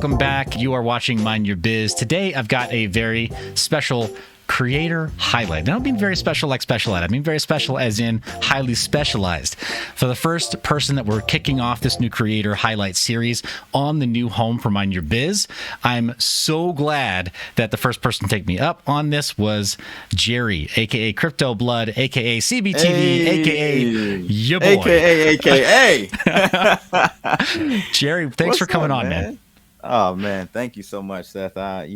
Welcome back. You are watching Mind Your Biz. Today, I've got a very special creator highlight. I don't mean very special like special ed. I mean very special as in highly specialized. For the first person that we're kicking off this new creator highlight series on the new home for Mind Your Biz, I'm so glad that the first person to take me up on this was Jerry, aka Crypto Blood, aka CBTV, aka your boy, aka. Jerry, thanks for coming on, man. Oh man, thank you so much, Seth. I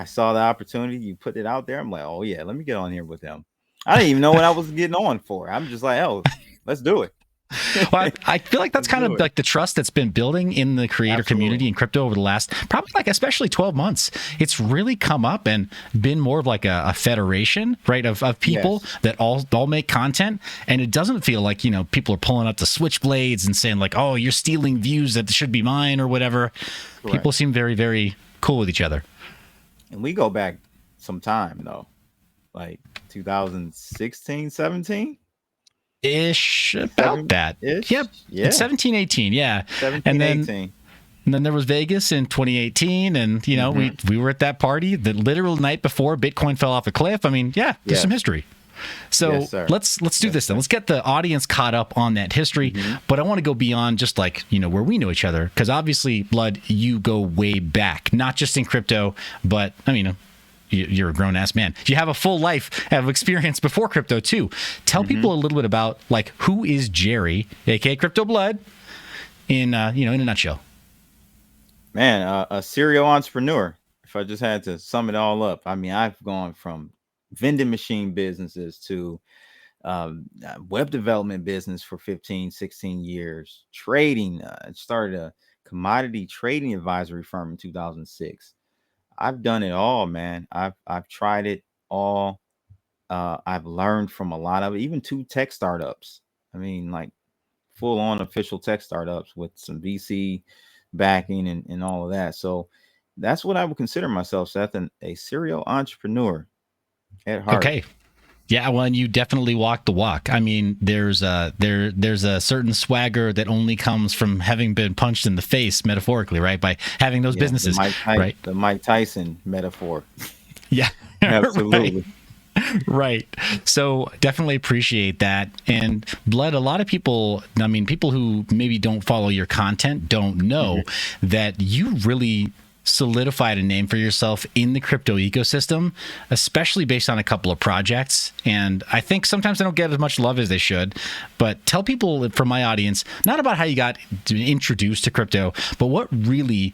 saw the opportunity, you put it out there. I'm like, oh yeah, let me get on here with him. I didn't even know what I was getting on for. I'm just like, oh, let's do it. Well, I feel like that's kind of like the trust that's been building in the creator community in crypto over the last probably like especially 12 months. It's really come up and been more of like a federation, right, of people that all make content. And it doesn't feel like, people are pulling up the switchblades and saying like, oh, you're stealing views that should be mine or whatever. Correct. People seem very, very cool with each other. And we go back some time though, like 2016, 17. Ish, about that. Yep. Yeah. It's 17, 18. Yeah. 17, 18. And then there was Vegas in 2018. And, we were at that party the literal night before Bitcoin fell off a cliff. I mean, there's some history. So let's do this then. Let's get the audience caught up on that history. But I want to go beyond just like, where we know each other. Because obviously, Blood, you go way back, not just in crypto, but I mean, you're a grown-ass man. You have a full life of experience before crypto, too. Tell people a little bit about, like, who is Jerry, a.k.a. Crypto Blood, in a nutshell. Man, a serial entrepreneur, if I just had to sum it all up. I mean, I've gone from vending machine businesses to web development business for 15, 16 years, trading. Started a commodity trading advisory firm in 2006. I've done it all, man. I've tried it all. I've learned from a lot of it, even 2 tech startups. I mean, like full on official tech startups with some VC backing and all of that. So that's what I would consider myself, Seth, a serial entrepreneur at heart. Okay. Yeah, well, and you definitely walk the walk. I mean, there's a certain swagger that only comes from having been punched in the face, metaphorically, right? By having those businesses, right? The Mike Tyson metaphor. Yeah, absolutely. Right. So definitely appreciate that. And Blood, a lot of people, I mean, people who maybe don't follow your content don't know that you really solidified a name for yourself in the crypto ecosystem, especially based on a couple of projects. And I think sometimes they don't get as much love as they should. But tell people from my audience, not about how you got introduced to crypto, but what really,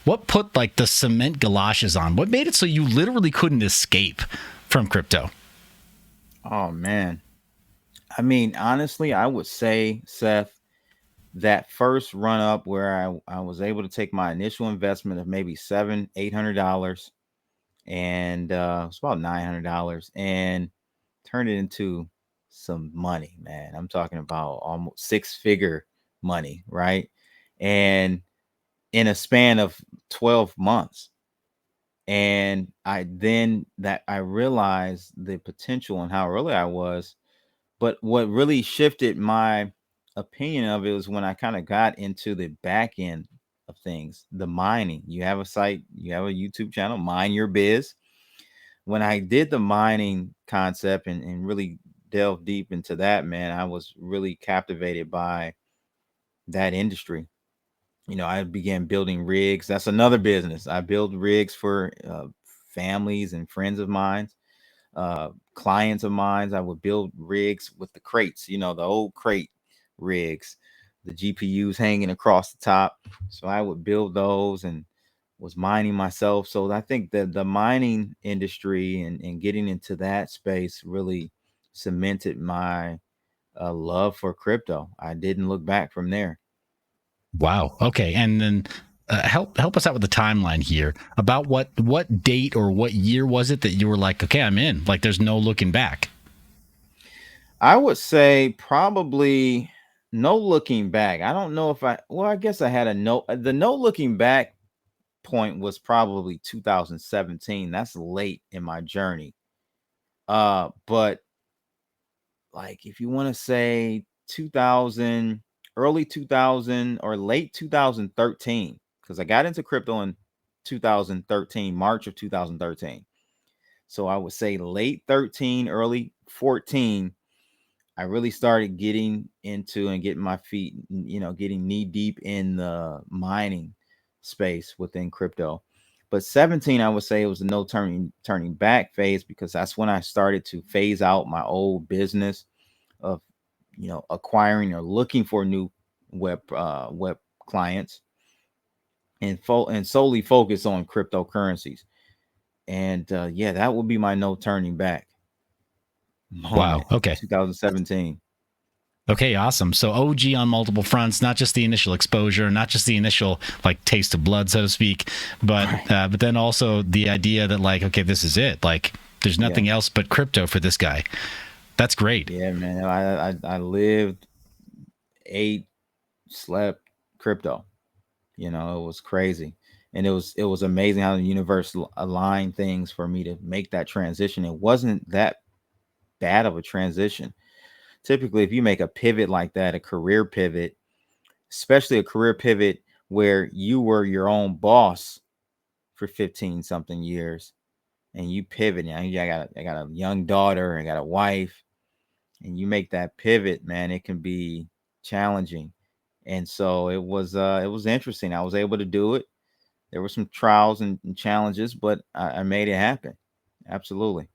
what put the cement galoshes on? What made it so you literally couldn't escape from crypto? Oh, man. I mean, honestly, I would say, Seth, that first run up where I was able to take my initial investment of maybe $700-800 and it's about $900 and turn it into some money, man. I'm talking about almost 6-figure money, right? And in a span of 12 months. And I realized the potential and how early I was. But what really shifted my opinion of it was when I kind of got into the back end of things, the mining. You have a site, you have a YouTube channel, mineyour.biz. When I did the mining concept and really delved deep into that, man, I was really captivated by that industry. I began building rigs. That's another business. I build rigs for families and friends of mine, clients of mine. I would build rigs with the crates, the old crate rigs, the GPUs hanging across the top. So I would build those and was mining myself. So I think that the mining industry and getting into that space really cemented my love for crypto. I didn't look back from there. Wow. Okay. And then help us out with the timeline here. About what date or what year was it that you were like, okay, I'm in, like there's no looking back? I would say probably no looking back. I don't know if I guess I had the no looking back point was probably 2017. That's late in my journey. But like if you want to say 2000, early 2000 or late 2013, because I got into crypto in 2013, March of 2013. So I would say late 13, early 14, I really started getting into and getting my feet, getting knee deep in the mining space within crypto. But 17, I would say it was a no turning back phase, because that's when I started to phase out my old business of, acquiring or looking for new web clients, and solely focus on cryptocurrencies. And yeah, that would be my no turning back Wow. moment. Okay. 2017. Okay, awesome. So OG on multiple fronts, not just the initial exposure, not just the initial like taste of blood, so to speak, but then also the idea that like, okay, this is it. Like, there's nothing else but crypto for this guy. That's great. Yeah, man. I lived, ate, slept crypto. It was crazy. And it was amazing how the universe aligned things for me to make that transition. It wasn't that bad of a transition. Typically, if you make a pivot like that, a career pivot, especially a career pivot where you were your own boss for 15 something years, and you pivot, I got a young daughter, I got a wife, and you make that pivot, man, it can be challenging. And so it was interesting. I was able to do it. There were some trials and challenges, but I made it happen. Absolutely.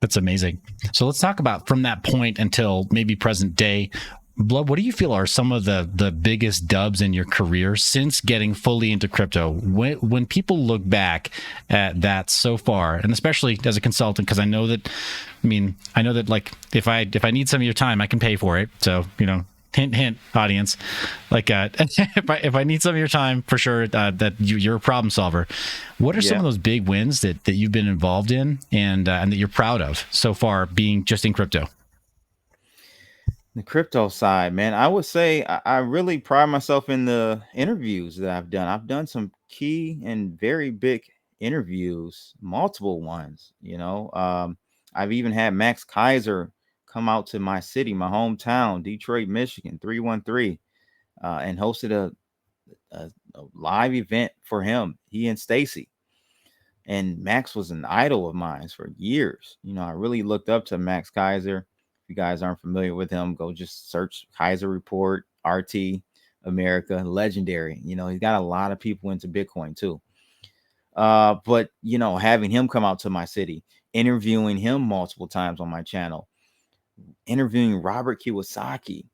That's amazing. So let's talk about from that point until maybe present day. Blood, what do you feel are some of the biggest dubs in your career since getting fully into crypto? When people look back at that so far, and especially as a consultant, because I know that like if I need some of your time, I can pay for it. So hint, hint, audience. Like, if I need some of your time, for sure, that you're a problem solver. What are some of those big wins that you've been involved in and that you're proud of so far, being just in crypto? The crypto side, man, I would say I really pride myself in the interviews that I've done. I've done some key and very big interviews, multiple ones. I've even had Max Kaiser come out to my city, my hometown, Detroit, Michigan, 313, and hosted a live event for him, he and Stacy. And Max was an idol of mine for years. I really looked up to Max Kaiser. If you guys aren't familiar with him, go just search Kaiser Report, RT America, legendary. He's got a lot of people into Bitcoin too. But having him come out to my city, interviewing him multiple times on my channel, interviewing Robert Kiyosaki,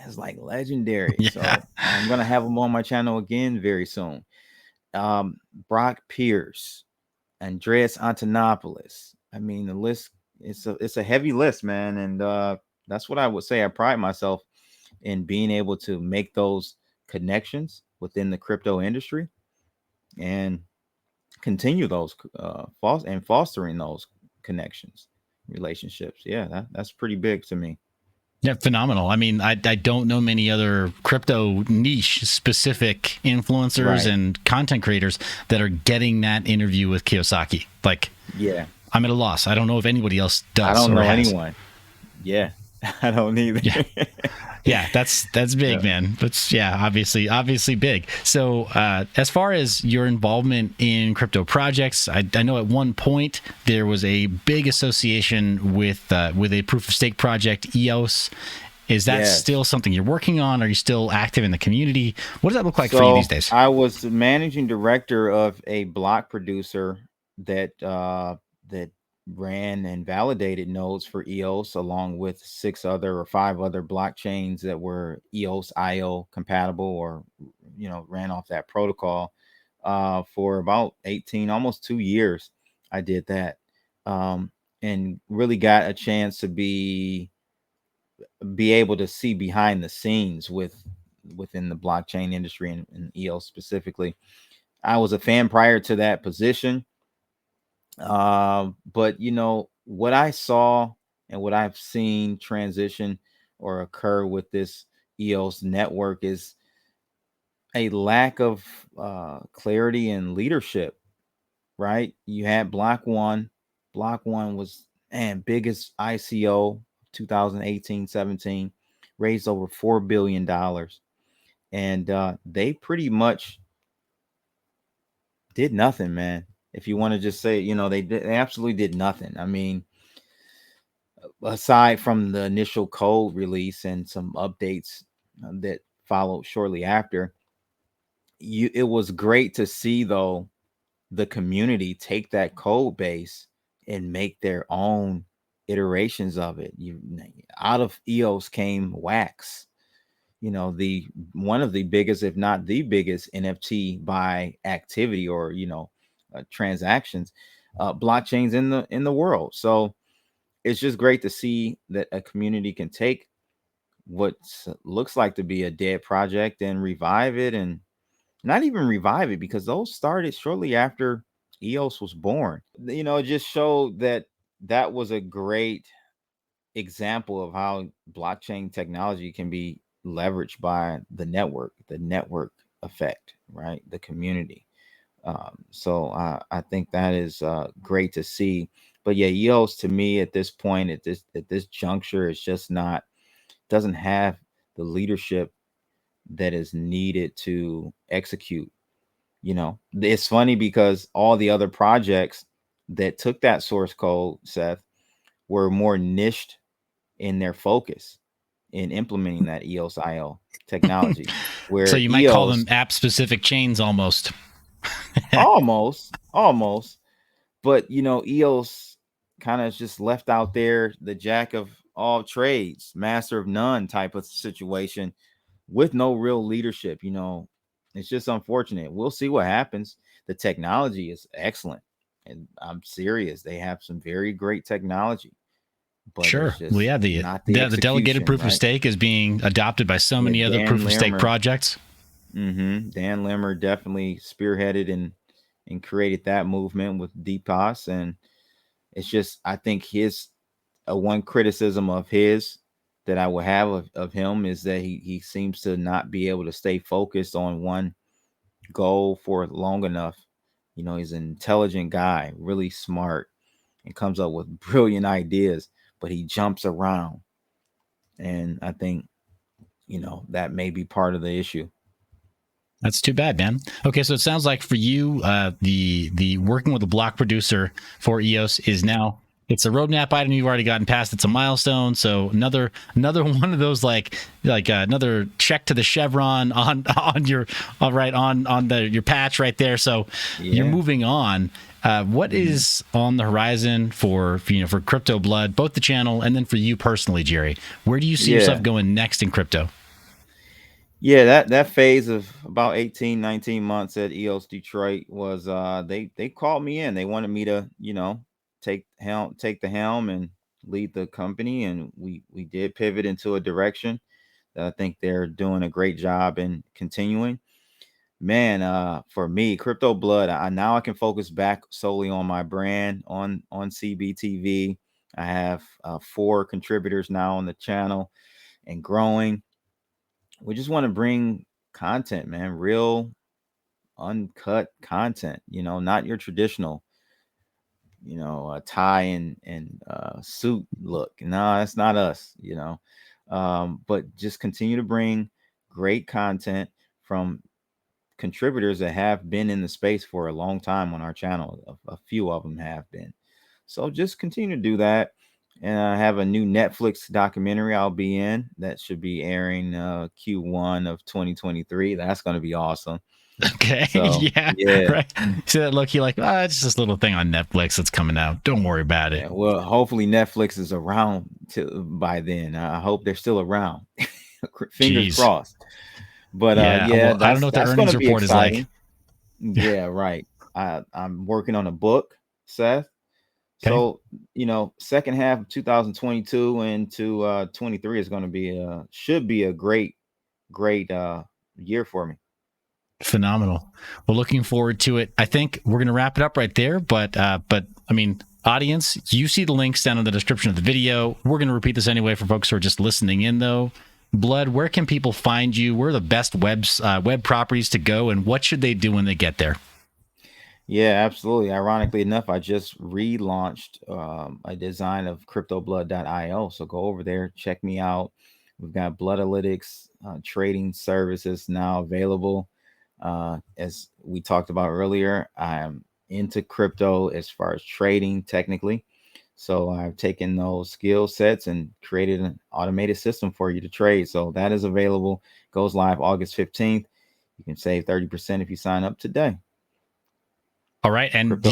is like legendary. Yeah. So I'm gonna have him on my channel again very soon. Brock Pierce, Andreas Antonopoulos. I mean, the list, it's a heavy list, man. And that's what I would say. I pride myself in being able to make those connections within the crypto industry and continue those fostering those connections, relationships. Yeah, that's pretty big to me. Yeah, phenomenal. I mean, I don't know many other crypto niche specific influencers Right. and content creators that are getting that interview with Kiyosaki. Like, Yeah. I'm at a loss. I don't know if anybody else does. I don't or know has. anyone. Yeah. I don't either. Yeah. Yeah, that's big, Yeah. man. That's obviously big. So as far as your involvement in crypto projects, I know at one point there was a big association with a proof of stake project, EOS. Is that Yes. still something you're working on? Are you still active in the community? What does that look like for you So these days? I was the managing director of a block producer that ran and validated nodes for EOS, along with 6 other or 5 other blockchains that were EOS IO compatible, or ran off that protocol for about 18, almost 2 years. I did that, and really got a chance to be able to see behind the scenes within the blockchain industry, and EOS specifically. I was a fan prior to that position. But what I saw and what I've seen transition or occur with this EOS network is a lack of clarity and leadership. Right? You had Block One. Block One was biggest ICO 2018-17, raised over $4 billion, and they pretty much did nothing, man. If you want to just say, they absolutely did nothing. I mean, aside from the initial code release and some updates that followed shortly after, it was great to see though the community take that code base and make their own iterations of it. You Out of EOS came Wax, the one of the biggest, if not the biggest, NFT by activity or transactions, blockchains in the world. So it's just great to see that a community can take what looks like to be a dead project and revive it, and not even revive it, because those started shortly after EOS was born. It just showed that that was a great example of how blockchain technology can be leveraged by the network effect, right? The community. So I think that is great to see. But yeah, EOS to me at this point, at this juncture, is just not doesn't have the leadership that is needed to execute. It's funny because all the other projects that took that source code, Seth, were more niched in their focus in implementing that EOS IO technology, So where you might call them EOS app specific chains almost. almost, but EOS kind of just left out there the jack of all trades, master of none type of situation with no real leadership. It's just unfortunate. We'll see what happens. The technology is excellent, and I'm serious. They have some very great technology, but Sure. it's Well, just yeah, not the the delegated execution, proof of right? stake is being adopted by so Yeah, many other Dan proof of stake Limmer. projects. Dan Limmer definitely spearheaded and created that movement with DPoS, and it's just, I think his one criticism of his that I would have of him is that he seems to not be able to stay focused on one goal for long enough. He's an intelligent guy, really smart, and comes up with brilliant ideas, but he jumps around. And I think, that may be part of the issue. That's too bad, man. Okay, so it sounds like for you, the working with a block producer for EOS is now, it's a roadmap item you've already gotten past. It's a milestone. So another one of those like another check to the chevron on your on your patch right there. So you're Yeah. moving on. What is on the horizon for for Crypto Blood, both the channel and then for you personally, Jerry? Where do you see yourself Yeah. going next in crypto? Yeah, that phase of about 18, 19 months at EOS Detroit was they called me in. They wanted me to, take the helm and lead the company, and we did pivot into a direction that I think they're doing a great job in continuing. Man, for me, Crypto Blood, I now I can focus back solely on my brand on CBTV. I have 4 contributors now on the channel and growing. We just want to bring content, man, real uncut content, not your traditional, tie and suit look. No, that's not us. But just continue to bring great content from contributors that have been in the space for a long time on our channel. A few of them have been. So just continue to do that. And I have a new Netflix documentary I'll be in that should be airing Q1 of 2023. That's going to be awesome. Okay. So, Yeah. yeah. Right. See that look? You're like, it's just this little thing on Netflix that's coming out. Don't worry about it. Yeah, well, hopefully Netflix is around by then. I hope they're still around. Fingers Jeez. crossed. But Yeah. yeah, Well, I don't that's know what the that's going earnings to be report is like. exciting. Yeah, right. I'm working on a book, Seth. Okay. So, second half of 2022 into 23 is going to be should be a great year for me. Phenomenal. Well, looking forward to it. I think we're going to wrap it up right there. But I mean, audience, you see the links down in the description of the video. We're going to repeat this anyway for folks who are just listening in, though. Blood, where can people find you? Where are the best web properties to go, and what should they do when they get there? Yeah, absolutely. Ironically enough, I just relaunched a design of cryptoblood.io. So go over there, check me out. We've got Blood Analytics trading services now available. As we talked about earlier, I'm into crypto as far as trading technically. So I've taken those skill sets and created an automated system for you to trade. So that is available, goes live August 15th. You can save 30% if you sign up today. All right. And,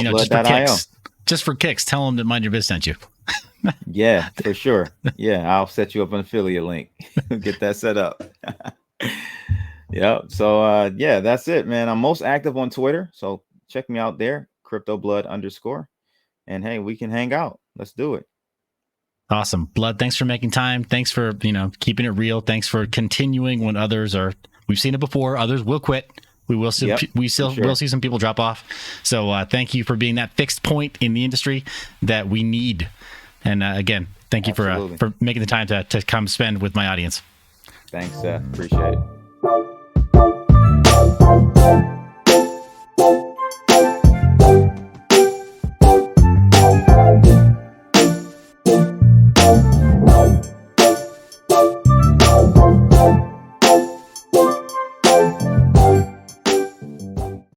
just for kicks, tell them that Mind Your Biz sent you. Yeah, for sure. Yeah, I'll set you up an affiliate link. Get that set up. Yep. So yeah, that's it, man. I'm most active on Twitter. So check me out there, CryptoBlood_. And hey, we can hang out. Let's do it. Awesome. Blood, thanks for making time. Thanks for, keeping it real. Thanks for continuing when others are, we've seen it before, others will quit. We will see, will see some people drop off. So thank you for being that fixed point in the industry that we need. And again, thank you for making the time to come spend with my audience. Thanks, Seth. Appreciate it.